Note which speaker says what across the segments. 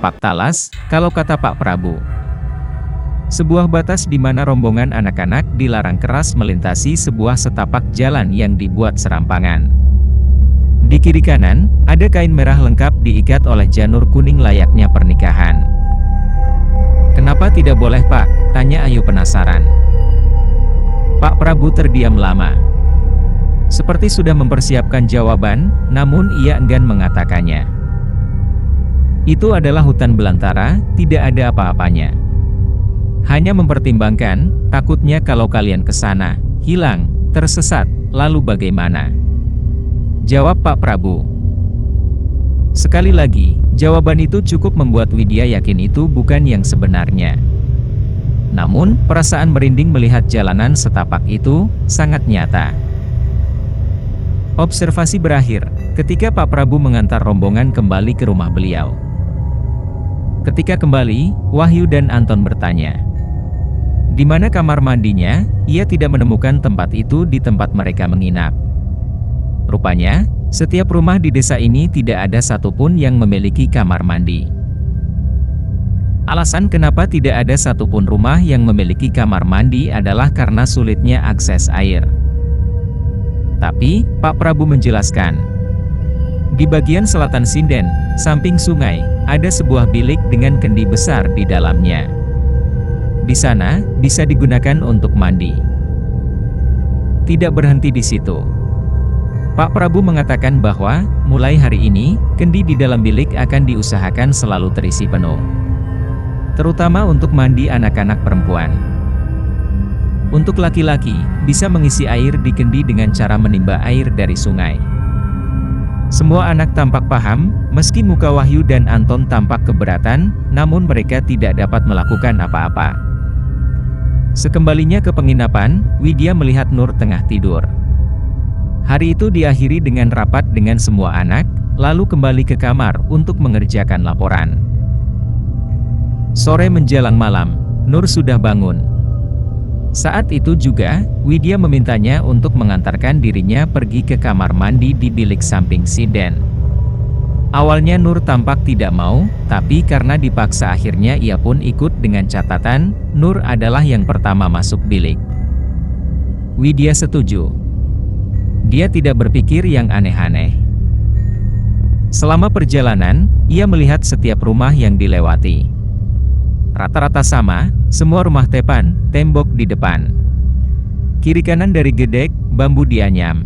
Speaker 1: setapak talas, kalau kata Pak Prabu. Sebuah batas di mana rombongan anak-anak dilarang keras melintasi sebuah setapak jalan yang dibuat serampangan. Di kiri kanan, ada kain merah lengkap diikat oleh janur kuning layaknya pernikahan. "Kenapa tidak boleh, Pak?" tanya Ayu penasaran. Pak Prabu terdiam lama. Seperti sudah mempersiapkan jawaban, namun ia enggan mengatakannya. Itu adalah hutan belantara, tidak ada apa-apanya. Hanya mempertimbangkan, takutnya kalau kalian ke sana, hilang, tersesat, lalu bagaimana? Jawab Pak Prabu. Sekali lagi, jawaban itu cukup membuat Widya yakin itu bukan yang sebenarnya. Namun, perasaan merinding melihat jalanan setapak itu, sangat nyata. Observasi berakhir, ketika Pak Prabu mengantar rombongan kembali ke rumah beliau. Ketika kembali, Wahyu dan Anton bertanya, di mana kamar mandinya. Ia tidak menemukan tempat itu di tempat mereka menginap. Rupanya, setiap rumah di desa ini tidak ada satupun yang memiliki kamar mandi. Alasan kenapa tidak ada satupun rumah yang memiliki kamar mandi adalah karena sulitnya akses air. Tapi, Pak Prabu menjelaskan, di bagian selatan sinden, samping sungai, ada sebuah bilik dengan kendi besar di dalamnya. Di sana, bisa digunakan untuk mandi. Tidak berhenti di situ. Pak Prabu mengatakan bahwa, mulai hari ini, kendi di dalam bilik akan diusahakan selalu terisi penuh. Terutama untuk mandi anak-anak perempuan. Untuk laki-laki, bisa mengisi air di kendi dengan cara menimba air dari sungai. Semua anak tampak paham, meski muka Wahyu dan Anton tampak keberatan, namun mereka tidak dapat melakukan apa-apa. Sekembalinya ke penginapan, Widya melihat Nur tengah tidur. Hari itu diakhiri dengan rapat dengan semua anak, lalu kembali ke kamar untuk mengerjakan laporan. Sore menjelang malam, Nur sudah bangun. Saat itu juga, Widya memintanya untuk mengantarkan dirinya pergi ke kamar mandi di bilik samping sinden. Awalnya Nur tampak tidak mau, tapi karena dipaksa akhirnya ia pun ikut dengan catatan, Nur adalah yang pertama masuk bilik. Widya setuju. Dia tidak berpikir yang aneh-aneh. Selama perjalanan, ia melihat setiap rumah yang dilewati. Rata-rata sama, semua rumah tepan, tembok di depan. Kiri kanan dari gedek, bambu dianyam.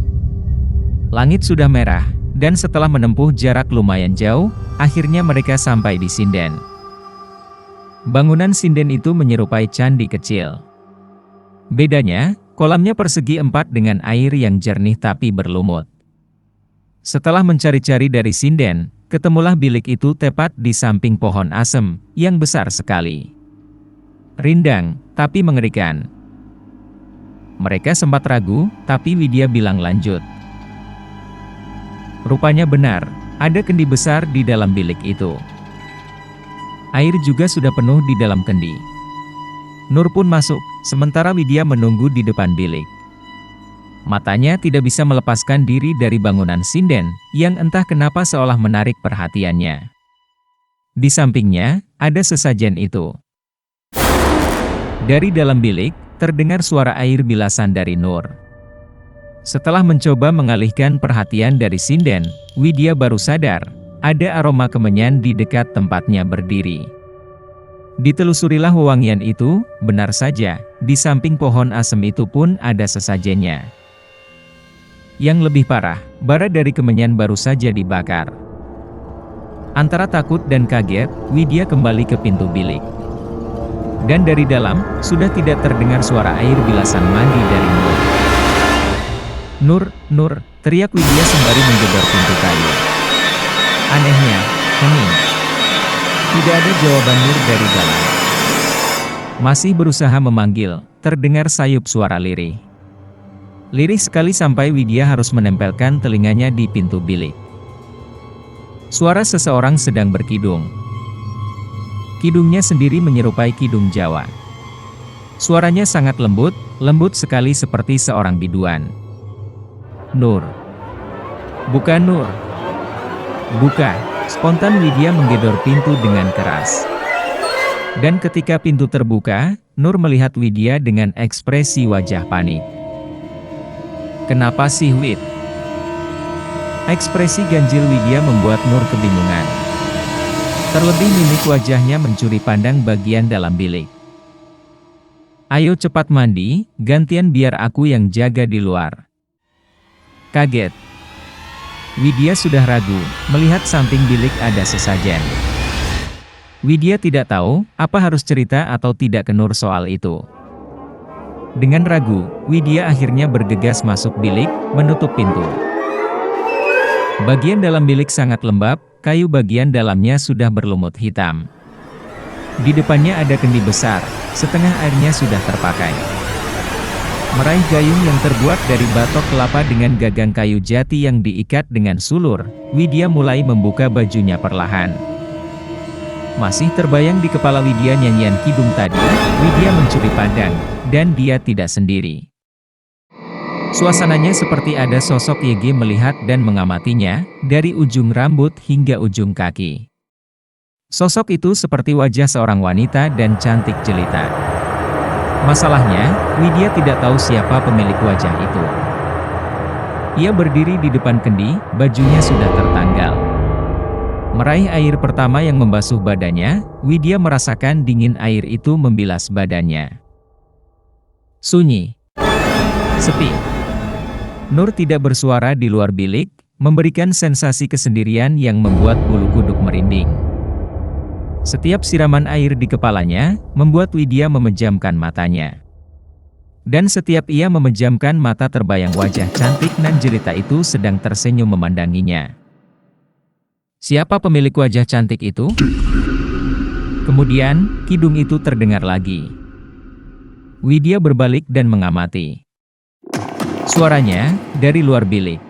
Speaker 1: Langit sudah merah, dan setelah menempuh jarak lumayan jauh, akhirnya mereka sampai di sinden. Bangunan sinden itu menyerupai candi kecil. Bedanya, kolamnya persegi 4 dengan air yang jernih tapi berlumut. Setelah mencari-cari dari sinden, ketemulah bilik itu tepat di samping pohon asem, yang besar sekali. Rindang, tapi mengerikan. Mereka sempat ragu, tapi Widya bilang lanjut. Rupanya benar, ada kendi besar di dalam bilik itu. Air juga sudah penuh di dalam kendi. Nur pun masuk, sementara Widya menunggu di depan bilik. Matanya tidak bisa melepaskan diri dari bangunan sinden, yang entah kenapa seolah menarik perhatiannya. Di sampingnya, ada sesajen itu. Dari dalam bilik, terdengar suara air bilasan dari Nur. Setelah mencoba mengalihkan perhatian dari sinden, Widya baru sadar, ada aroma kemenyan di dekat tempatnya berdiri. Ditelusurilah wewangian itu, benar saja, di samping pohon asem itu pun ada sesajennya. Yang lebih parah, bara dari kemenyan baru saja dibakar. Antara takut dan kaget, Widya kembali ke pintu bilik. Dan dari dalam, sudah tidak terdengar suara air bilasan mandi dari Nur. Nur, teriak Widya sembari menggedor pintu kayu. Anehnya, hening. Tidak ada jawaban Nur dari dalam. Masih berusaha memanggil, terdengar sayup suara lirih. Lirih sekali sampai Widya harus menempelkan telinganya di pintu bilik. Suara seseorang sedang berkidung. Kidungnya sendiri menyerupai kidung Jawa. Suaranya sangat lembut, lembut sekali seperti seorang biduan. Nur. Bukan Nur. Buka, Spontan Widya menggedor pintu dengan keras. Dan ketika pintu terbuka, Nur melihat Widya dengan ekspresi wajah panik. "Kenapa sih, Wid?" Ekspresi ganjil Widya membuat Nur kebingungan. Terlebih mimik wajahnya mencuri pandang bagian dalam bilik. "Ayo cepat mandi, gantian biar aku yang jaga di luar." Kaget, Widya sudah ragu, melihat samping bilik ada sesajen. Widya tidak tahu, apa harus cerita atau tidak ke Nur soal itu. Dengan ragu, Widya akhirnya bergegas masuk bilik, menutup pintu. Bagian dalam bilik sangat lembab, kayu bagian dalamnya sudah berlumut hitam. Di depannya ada kendi besar, setengah airnya sudah terpakai. Meraih gayung yang terbuat dari batok kelapa dengan gagang kayu jati yang diikat dengan sulur, Widya mulai membuka bajunya perlahan. Masih terbayang di kepala Widya nyanyian kidung tadi, Widya mencuri pandang, dan dia tidak sendiri. Suasananya seperti ada sosok YG melihat dan mengamatinya, dari ujung rambut hingga ujung kaki. Sosok itu seperti wajah seorang wanita dan cantik jelita. Masalahnya, Widya tidak tahu siapa pemilik wajah itu. Ia berdiri di depan kendi, bajunya sudah tertanggal. Meraih air pertama yang membasuh badannya, Widya merasakan dingin air itu membilas badannya. Sunyi. Sepi. Nur tidak bersuara di luar bilik, memberikan sensasi kesendirian yang membuat bulu kuduk merinding. Setiap siraman air di kepalanya, membuat Widya memejamkan matanya. Dan setiap ia memejamkan mata terbayang wajah cantik nan jelita itu sedang tersenyum memandanginya. Siapa pemilik wajah cantik itu? Kemudian, kidung itu terdengar lagi. Widya berbalik dan mengamati. Suaranya, dari luar bilik.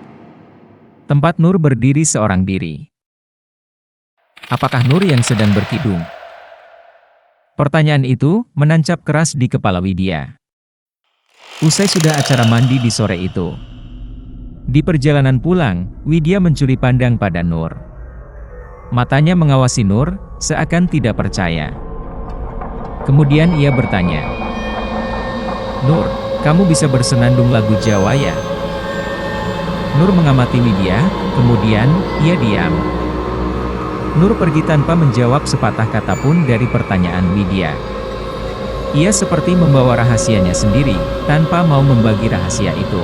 Speaker 1: Tempat Nur berdiri seorang diri. Apakah Nur yang sedang berkidung? Pertanyaan itu menancap keras di kepala Widya. Usai sudah acara mandi di sore itu. Di perjalanan pulang, Widya mencuri pandang pada Nur. Matanya mengawasi Nur, seakan tidak percaya. Kemudian ia bertanya, "Nur, kamu bisa bersenandung lagu Jawa ya?" Nur mengamati Widya, kemudian ia diam. Nur pergi tanpa menjawab sepatah kata pun dari pertanyaan Widya. Ia seperti membawa rahasianya sendiri, tanpa mau membagi rahasia itu.